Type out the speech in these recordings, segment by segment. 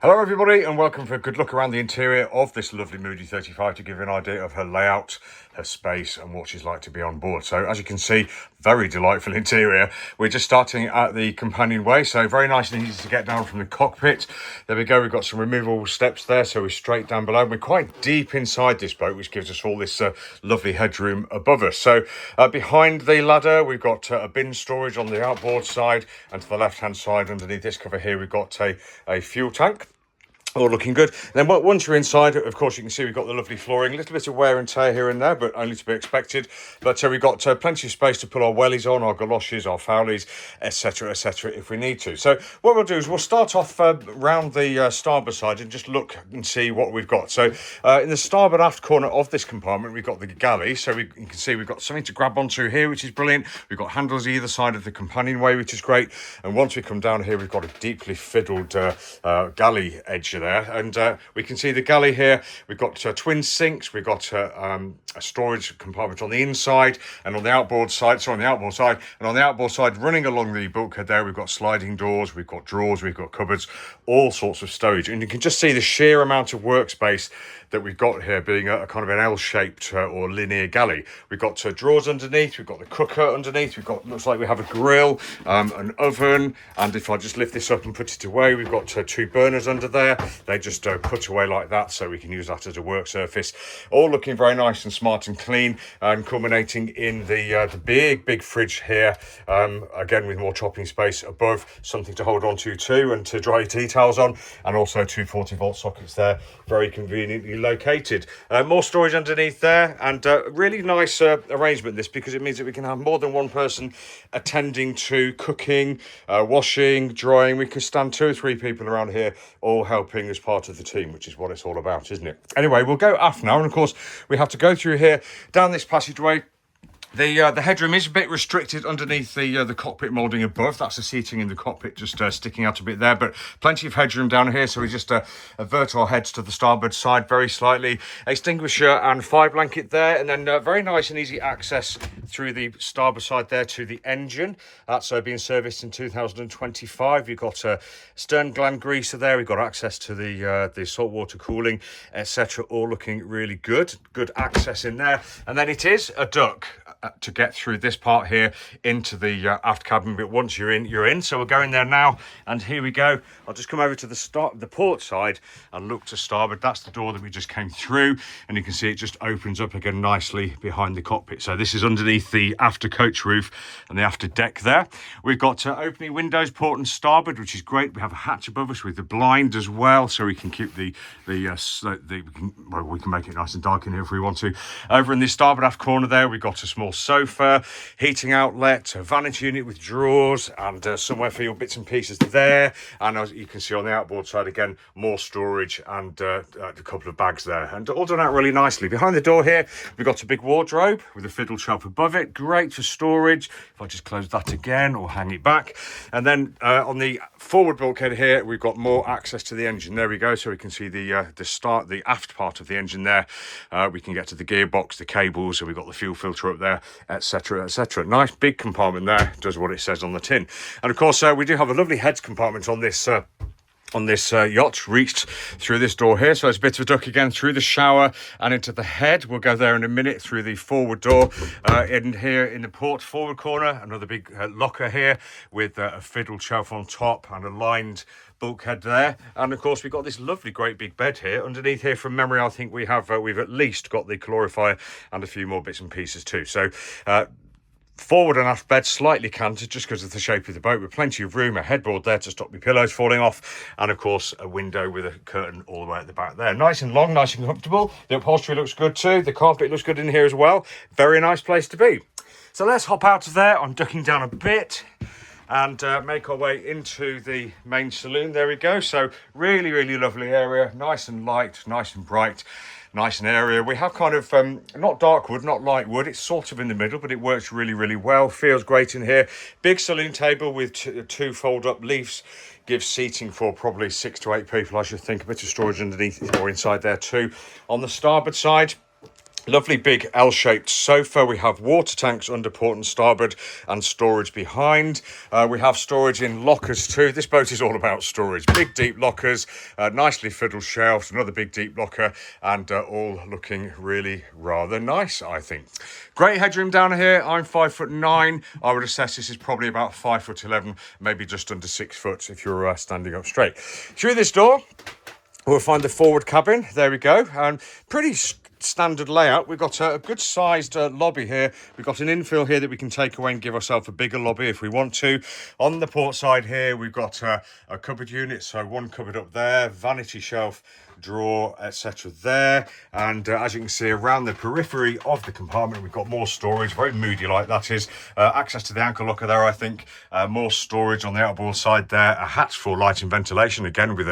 Hello everybody and welcome for a good look around the interior of this lovely Moody 35 to give you an idea of her layout, her space and what she's like to be on board. So as you can see, very delightful interior. We're just starting at the companionway, so very nice and easy to get down from the cockpit. There we go, we've got some removable steps there, so we're straight down below. We're quite deep inside this boat, which gives us all this lovely headroom above us. So behind the ladder, we've got a bin storage on the outboard side, and to the left hand side underneath this cover here, we've got a fuel tank. All looking good. And then once you're inside, of course, you can see we've got the lovely flooring. A little bit of wear and tear here and there, but only to be expected. But we've got plenty of space to put our wellies on, our galoshes, our fowlies, etc., if we need to. So what we'll do is we'll start off round the starboard side and just look and see what we've got. So in the starboard aft corner of this compartment, we've got the galley. So you can see we've got something to grab onto here, which is brilliant. We've got handles either side of the companionway, which is great. And once we come down here, we've got a deeply fiddled galley edge there, and we can see the galley here. We've got twin sinks, we've got a storage compartment on the inside and on the outboard side, running along the bulkhead there, we've got sliding doors, we've got drawers, we've got cupboards, all sorts of storage, and you can just see the sheer amount of workspace that we've got here, being a kind of an L-shaped or linear galley. We've got drawers underneath, we've got the cooker underneath, we've got, looks like we have a grill, an oven, and if I just lift this up and put it away, we've got two burners under there. They just put away like that, so we can use that as a work surface. All looking very nice and smart and clean, and culminating in the big fridge here, again with more chopping space above, something to hold on to too, and to dry your tea towels on, and also two 40-volt sockets there, very conveniently located. More storage underneath there, and really nice arrangement this, because it means that we can have more than one person attending to cooking, washing, drying. We can stand 2 or 3 people around here all helping as part of the team, which is what it's all about, isn't it? Anyway, we'll go aft now, and of course we have to go through here down this passageway. The headroom is a bit restricted underneath the cockpit moulding above. That's the seating in the cockpit just sticking out a bit there, but plenty of headroom down here. So we just avert our heads to the starboard side very slightly. Extinguisher and fire blanket there, and then very nice and easy access through the starboard side there to the engine. That's being serviced in 2025. You've got a stern gland greaser there. We've got access to the saltwater cooling, etc. All looking really good. Good access in there, and then it is a duct to get through this part here into the aft cabin, but once you're in. So we're going there now, and here we go. I'll just come over to the port side and look to starboard. That's the door that we just came through, and you can see it just opens up again nicely behind the cockpit. So this is underneath the after coach roof and the after deck there. We've got opening windows port and starboard, which is great. We have a hatch above us with the blind as well, so we can keep we can make it nice and dark in here if we want to. Over in the starboard aft corner there, we've got a small sofa, heating outlet, a vanity unit with drawers, and somewhere for your bits and pieces there. And as you can see on the outboard side again, more storage and a couple of bags there, and all done out really nicely. Behind the door here, we've got a big wardrobe with a fiddle shelf above it, great for storage. If I just close that again or hang it back, and then on the forward bulkhead here, we've got more access to the engine. There we go, so we can see the aft part of the engine there. We can get to the gearbox, the cables, so we've got the fuel filter up there, etc. Nice big compartment there, does what it says on the tin. And of course we do have a lovely heads compartment on this yacht, reached through this door here, so it's a bit of a duck again through the shower and into the head. We'll go there in a minute through the forward door. In here in the port forward corner, another big locker here with a fiddle shelf on top and a lined bulkhead there. And of course we've got this lovely great big bed here. Underneath here, from memory, I think we've at least got the calorifier and a few more bits and pieces too. So forward and aft bed slightly canted just because of the shape of the boat, with plenty of room, a headboard there to stop your pillows falling off, and of course a window with a curtain all the way at the back there. Nice and long, nice and comfortable. The upholstery looks good too. The carpet looks good in here as well. Very nice place to be. So let's hop out of there. I'm ducking down a bit and make our way into the main saloon. There we go. So really lovely area, nice and light, nice and bright, nice and area. We have kind of not dark wood, not light wood. It's sort of in the middle, but it works really well. Feels great in here. Big saloon table with two fold-up leaves. Gives seating for probably 6 to 8 people, I should think. A bit of storage underneath or inside there too. On the starboard side, Lovely big L-shaped sofa. We have water tanks under port and starboard and storage behind. We have storage in lockers too. This boat is all about storage. Big deep lockers, nicely fiddled shelves, another big deep locker, and all looking really rather nice, I think. Great headroom down here. I'm 5'9". I would assess this is probably about 5'11", maybe just under 6 foot if you're standing up straight. Through this door, we'll find the forward cabin. There we go. And pretty standard layout. We've got a good sized lobby here. We've got an infill here that we can take away and give ourselves a bigger lobby if we want to. On the port side here, we've got a cupboard unit. So one cupboard up there, vanity shelf, drawer, etc. there. And as you can see around the periphery of the compartment, we've got more storage, very Moody like that is. Access to the ankle locker there, I think. More storage on the outboard side there. A hatch for light and ventilation, again with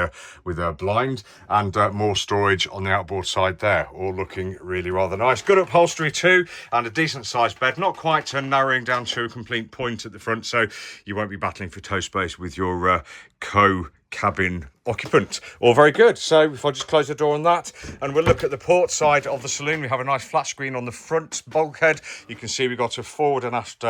a blind, and more storage on the outboard side there. All looking really rather nice. Good upholstery too, and a decent sized bed. Not quite narrowing down to a complete point at the front, so you won't be battling for toe space with your cabin occupant. All very good. So if I just close the door on that and we'll look at the port side of the saloon, we have a nice flat screen on the front bulkhead. You can see we've got a forward and aft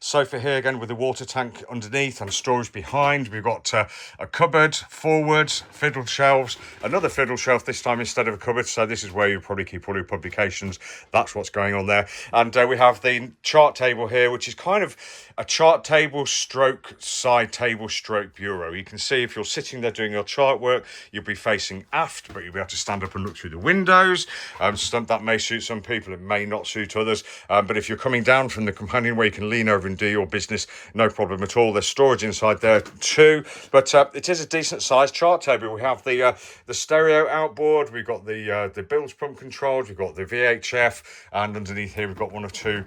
sofa here again with a water tank underneath and storage behind. We've got a cupboard forward, fiddle shelves, another fiddle shelf this time instead of a cupboard, so this is where you probably keep all your publications. That's what's going on there. And we have the chart table here, which is kind of a chart table stroke side table stroke bureau. You can see if you're sitting there doing your chart work, you'll be facing aft, but you'll be able to stand up and look through the windows. That may suit some people, it may not suit others. But if you're coming down from the companionway, you can lean over and do your business, no problem at all. There's storage inside there too, but it is a decent sized chart table. We have the stereo outboard, we've got the bilge pump controls, we've got the VHF, and underneath here we've got one or two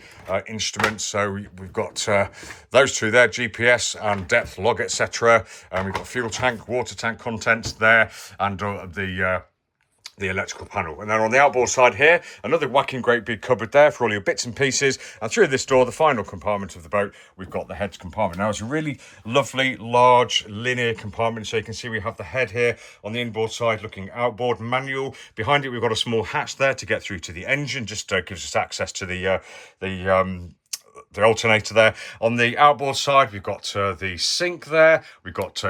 instruments. So we've got those two there, GPS and depth log, etc. And we've got fuel tank, water tank contents there, and the electrical panel. And then on the outboard side here, another whacking great big cupboard there for all your bits and pieces. And through this door, the final compartment of the boat, we've got the heads compartment. Now it's a really lovely, large, linear compartment. So you can see we have the head here on the inboard side looking outboard, manual. Behind it, we've got a small hatch there to get through to the engine. Just gives us access to the alternator there. On the outboard side, we've got the sink there. We've got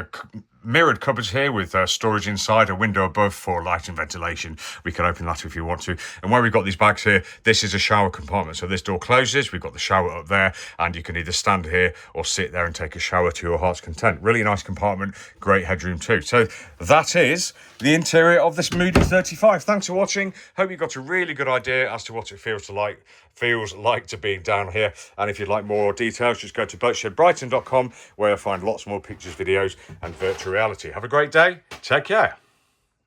mirrored cupboards here with storage inside, a window above for light and ventilation. We can open that if you want to. And where we've got these bags here, this is a shower compartment. So this door closes, we've got the shower up there, and you can either stand here or sit there and take a shower to your heart's content. Really nice compartment, great headroom too. So that is the interior of this Moody 35. Thanks for watching. Hope you got a really good idea as to what it feels like to be down here. And if you'd like more details, just go to boatshedbrighton.com, where you'll find lots more pictures, videos, and virtual reality. Have a great day. Take care.